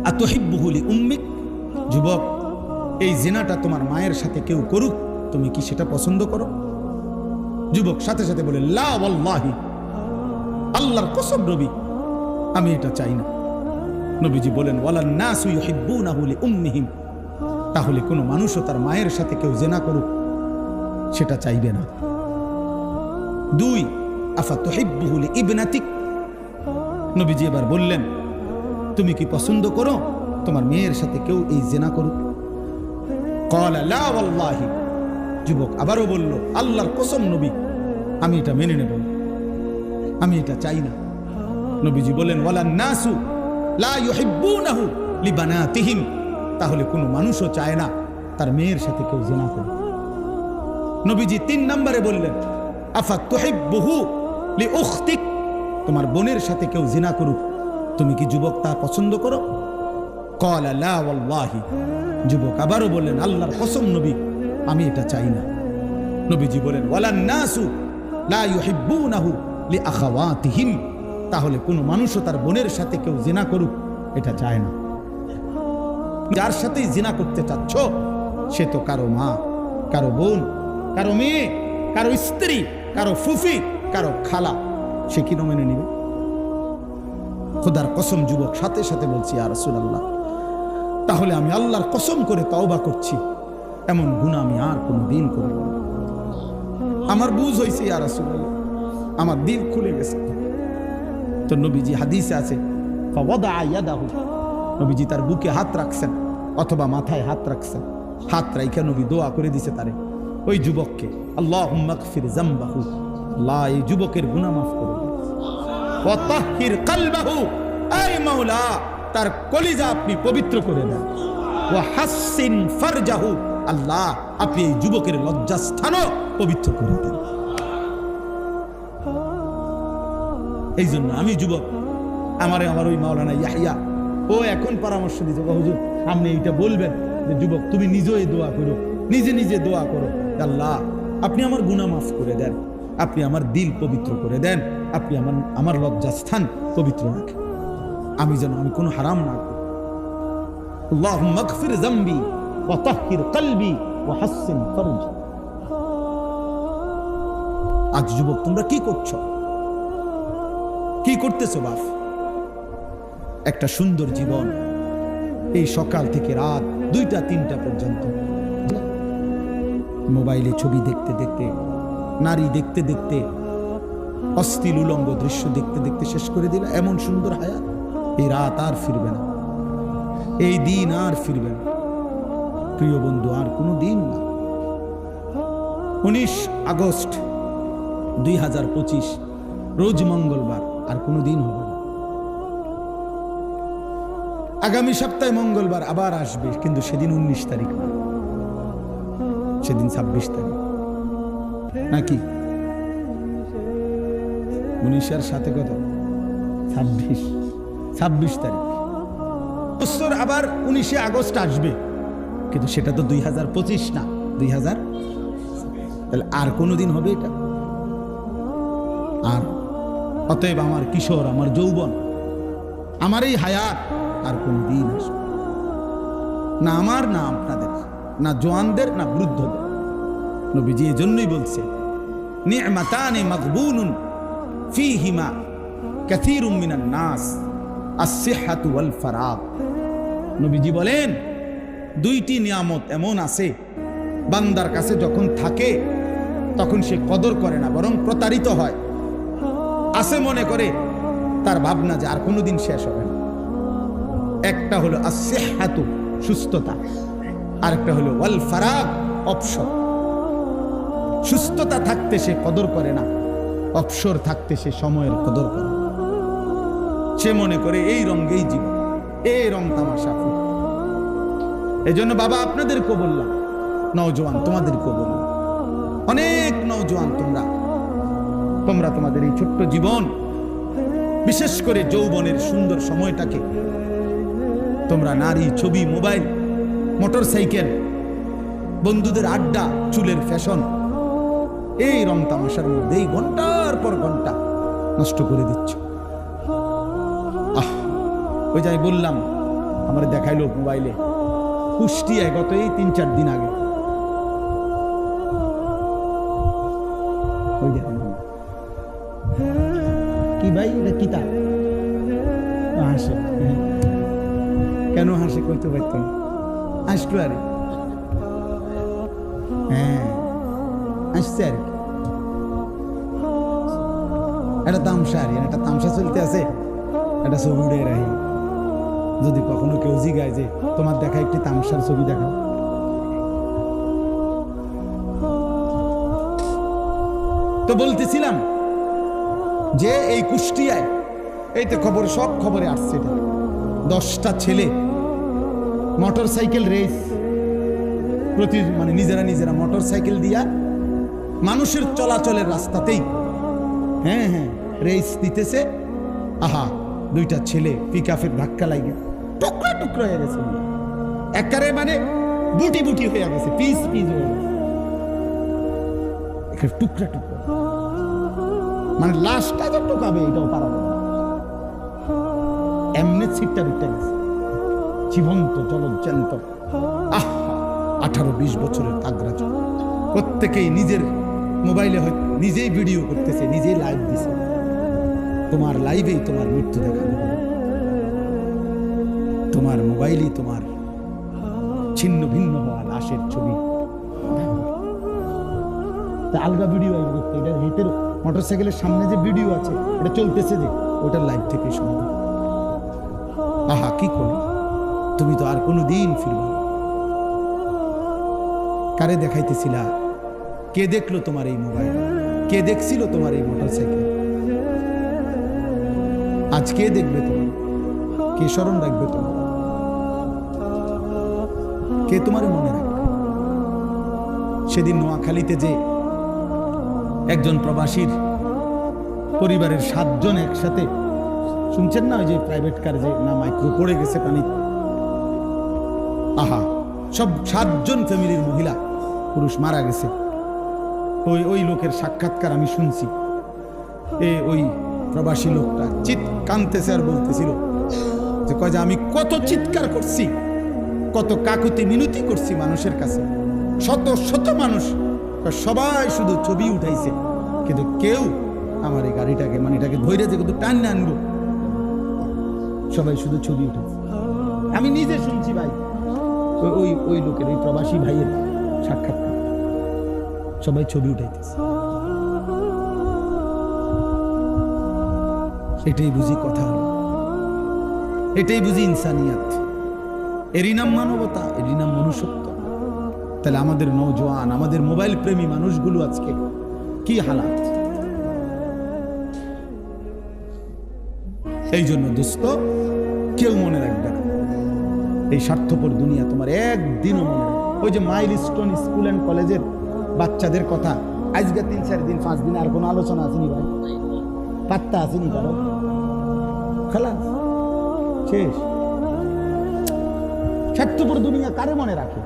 আতুহিব্বুহু লিউম্মিক, যুবক এই জিনাটা তোমার মায়ের সাথে কেউ করুক, তুমি কি সেটা পছন্দ করো? যুবক সাথে সাথে বলে, লা ওয়াল্লাহি, আল্লাহর কসম নবী, আমি এটা চাই না। নবীজি বলেন, ওয়ালান নাসু ইউহিব্বুনাহু লিউম্মিহিম, তাহলে কোনো মানুষও তার মায়ের সাথে কেউ জিনা করুক সেটা চাইবে না। 2, আফাতুহিব্বুহু লিইবনাতিক, নবীজি এবার বললেন, তুমি কি পছন্দ করো তোমার মেয়ের সাথে কেউ এই জিনা করুক? ক্বালা লা ওয়াল্লাহি, যুবক আবারও বলল, আল্লাহর কসম নবী, আমি এটা মেনে নেব না, আমি এটা চাই না। নবীজি বলেন, ওয়ালান নাসু লা ইউহিব্বুনাহু লিবানাতিহিম, তাহলে কোনো মানুষও চায় না তার মেয়ের সাথে কেউ জিনা করুক। নবীজি 3 নম্বরে বললেন, আফাতুহিব্বুহু লিউখতিক, তোমার বোনের সাথে কেউ জিনা করুক, তুমি কি যুবক তা পছন্দ করো? ক্বালা লা ওয়াল্লাহি, যুবক আবারও বললেন, আল্লাহর কসম নবী, আমি এটা চাই না। নবীজি বলেন, ওয়ালান নাসু লা ইউহিব্বুনাহু লিআখাওয়াতিহিম, তাহলে কোনো মানুষও তার বোনের সাথে কেউ জিনা করুক এটা চায় না। যার সাথেই জিনা করতে চাচ্ছ সে তো কারো মা, কারো বোন, কারো মেয়ে, কারো স্ত্রী, কারো ফুফি, কারো খালা, সে কি মেনে নিবে? খোদার কসম যুবক সাথে সাথে বলছি, ইয়া রাসূলুল্লাহ, তাহলে আমি আল্লাহর কসম করে তওবা করছি, এমন গুনাহ আমি আর কোনোদিন করব না। আমার বুঝ হয়েছে ইয়া রাসূলুল্লাহ, আমার দিল খুলে গেছে। তো নবীজি হাদিসে আছে, ফাওয়াদা ইয়াদাহু, নবীজি তার বুকে হাত রাখছেন অথবা মাথায় হাত রাখছেন, হাত রাইখা নবী দোয়া করে দিছে তারে, ওই যুবককে, আল্লাহুম্মা গফির যামবাহু, আল্লাহ এই যুবকের গুনাহ মাফ করে দিন। ওয়া তাহহির কলবাহু, আয় মাওলা তার কলিজা আপনি পবিত্র করে দেন। ওয়া হাসসিন ফারজাহু, আল্লাহ আপনি এই যুবকের লজ্জাস্থানও পবিত্র করে দেন। এই জন্য আমি যুবক, আমার ওই মাওলানা ইয়াহইয়া ও এখন পরামর্শ দিতে, হুজুর আপনি এইটা বলবেন যে যুবক তুমি নিজে দোয়া করো, নিজে নিজে দোয়া করো, আল্লাহ আপনি আমার গুনাহ মাফ করে দেন, আপনি আমার দিল পবিত্র করে দেন, আপনি আমার লজ্জাস্থান পবিত্র রাখেন, আমি যেন আমি কোনো হারাম না করি। আল্লাহুম্মা গফির যামবি ওয়া তাহহির কলবি ওয়া হাসসিন ফারজি। আজ যুবক তোমরা কি করছো, কি করতেছো বাপ? একটা সুন্দর জীবন, এই সকাল থেকে রাত 2টা-3টা পর্যন্ত মোবাইলে ছবি দেখতে দেখতে, নারী দেখতে দেখতে, অশ্লীল উলঙ্গ দৃশ্য দেখতে দেখতে শেষ করে দিল এমন সুন্দর হায়াত। এই রাত আর ফিরবে না, এই দিন আর ফিরবে না প্রিয় বন্ধু, আর কোনো দিন না। 19 আগস্ট 2025 রোজ মঙ্গলবার, আর কোনো দিন হবে না। আগামী সপ্তাহে মঙ্গলবার আবার আসবে, কিন্তু সেদিন 19 তারিখ না, সেদিন 26 তারিখ নাকি 19-এর সাথে কত 26 তারিখ। বছর আবার 19 আগস্ট আসবে, কিন্তু সেটা তো 2025 না, 2000। তাহলে আর কোনোদিন হবে এটা? আর অতএব আমার কিশোর, আমার যৌবন, আমার এই হায়াত আর কোনো দিন আসবে না, আমার না আপনাদের, না জওয়ানদের, না বৃদ্ধদের। নবীজি এই জন্যই বলছে, নি'মাতানি মাগবুনুন ফীহিমা কাসীরুম মিনান নাস, আস-সিহহাতু ওয়াল ফারাগ। নবীজি বলেন 2টি নিয়ামত এমন আছে বান্দার কাছে যখন থাকে তখন সে কদর করে না, বরং প্রতারিত হয়। আছে মনে করে, তার ভাবনা যে আর কোনোদিন শেষ হবে না। একটা হলো আস-সিহহাতু, সুস্থতা, আর একটা হলো ওয়াল ফারাগ, অবসর। সুস্থতা থাকতে সে কদর করে না, অবসর থাকতে সে সময়ের কদর করে। সে মনে করে এই রঙেই জীবন, এই রং তামাশা। এই জন্য বাবা আপনাদেরকেও বললাম, নওজোয়ান তোমাদেরকেও বললাম, অনেক নওজোয়ান তোমরা তোমাদের এই ছোট্ট জীবন, বিশেষ করে যৌবনের সুন্দর সময়টাকে তোমরা নারী, ছবি, মোবাইল, মোটরসাইকেল, বন্ধুদের আড্ডা, চুলের ফ্যাশন, এই রং তামাশার মধ্যেই ঘন্টার পর ঘন্টা নষ্ট করে দিচ্ছ। ওই যাই বললাম আমার দেখাইলো মোবাইলে, কুষ্টিয়ায় গত এই 3-4 দিন আগে। ওই দেখেন কি ভাই, এটা কিতাব হাসে, কেন হাসে কইতে পারত না, আসলো আরে, হ্যাঁ আসছে আর কি। এটা তামসা আর একটা তামসা চলতে আছে, এটা ছবি উড়ে রাখি। যদি কখনো কেউ জিগায় যে তোমার দেখা একটি তামসার ছবি দেখাও, তো বলতেছিলাম যে এই কুষ্টিয়ায় এই তো খবর, সব খবরে আসছে, 10টা ছেলে মোটর সাইকেল রেস, মানে নিজেরা মোটর সাইকেল দিয়া মানুষের চলাচলের রাস্তাতেই হ্যাঁ রেস দিতেছে। আহা, 2টা ছেলে পিকআপের ধাক্কা লাগে টুকরা টুকরা হয়ে গেছে, একারে মানে বুটি বুটি হয়ে গেছে, পিস পিস হয়ে গেছে, টুকরা টুকরা, মানে লাশটা যে টুকাবে এটাও পারাবে না, এমনি ছিটটা বিটটা গেছে, জীবন্ত জলজ্যান্ত। 18-20 বছরের তাগড়া, প্রত্যেকেই নিজের মোবাইলে হয়তো নিজেই ভিডিও করতেছে, নিজেই লাইভ দিছে। তোমার লাইভেই তোমার মৃত্যু দেখানো হলো, তোমার মোবাইলেই তোমার ছিন্ন ভিন্ন হওয়া লাশের ছবি, আলগা ভিডিও আইব করতে। এটার হেতের মোটরসাইকেলের সামনে যে ভিডিও আছে এটা চলতেছে, যে ওটার লাইভ থেকে শুনবে। আহা, কি করো তুমি, তো আর কোনো দিন ফিরবে না। কারে দেখাইতেছিলা? কে দেখলো তোমার এই মোবাইল? কে দেখছিল তোমার এই মোটরসাইকেল? আজ কে দেখবে তোমার? কে স্মরণ রাখবে তোমার? কে তোমার মনে রাখবে? সেদিন নোয়াখালীতে যে একজন প্রবাসীর পরিবারের 7 জন একসাথে, শুনছেন না, ওই যে প্রাইভেট কার যে না মাইক্রো পড়ে গেছে পানি, আহা, সব 7 জন ফ্যামিলির মহিলা পুরুষ মারা গেছে। ওই লোকের সাক্ষাৎকার আমি শুনছি। ওই প্রবাসী লোকটা কাঁদতেছে আর বলতেছিল যে কয় যে আমি কত চিৎকার করছি, কত কাকুতি মিনতি করছি মানুষের কাছে, শত শত মানুষ, সবাই শুধু ছবি উঠাইছে, কিন্তু কেউ আমার এই গাড়িটাকে মানে এটাকে ধৈর্য যে কিন্তু টান না আনবো, সবাই শুধু ছবি উঠেছে। আমি নিজে শুনছি ভাই, ওই লোকের, ওই প্রবাসী ভাইয়ের সাক্ষাৎকার, সবাই ছবি উঠাইতেছে। এটাই বুঝি কথা হলো, এটাই বুঝি ইনসানিয়াত, এরই নাম মানবতা, এরই নাম মনুষ্যত্ব। তাহলে আমাদের নওজোয়ান, আমাদের মোবাইল প্রেমী মানুষগুলো আজকে কি হালাত। এই জন্য দোস্ত, কেউ মনে রাখবে না এই স্বার্থপর দুনিয়া, তোমার একদিনও মনে রাখবে। ওই যে মাইলস্টোন স্কুল অ্যান্ড কলেজের বাচ্চাদের কথা, আজকে 3-4 দিন 5 দিন আর কোনো আলোচনা আসেনি ভাই, পাত্তা আসেনি কারো, খালাস শেষ। স্বার্থপর দুনিয়া কারে মনে রাখে?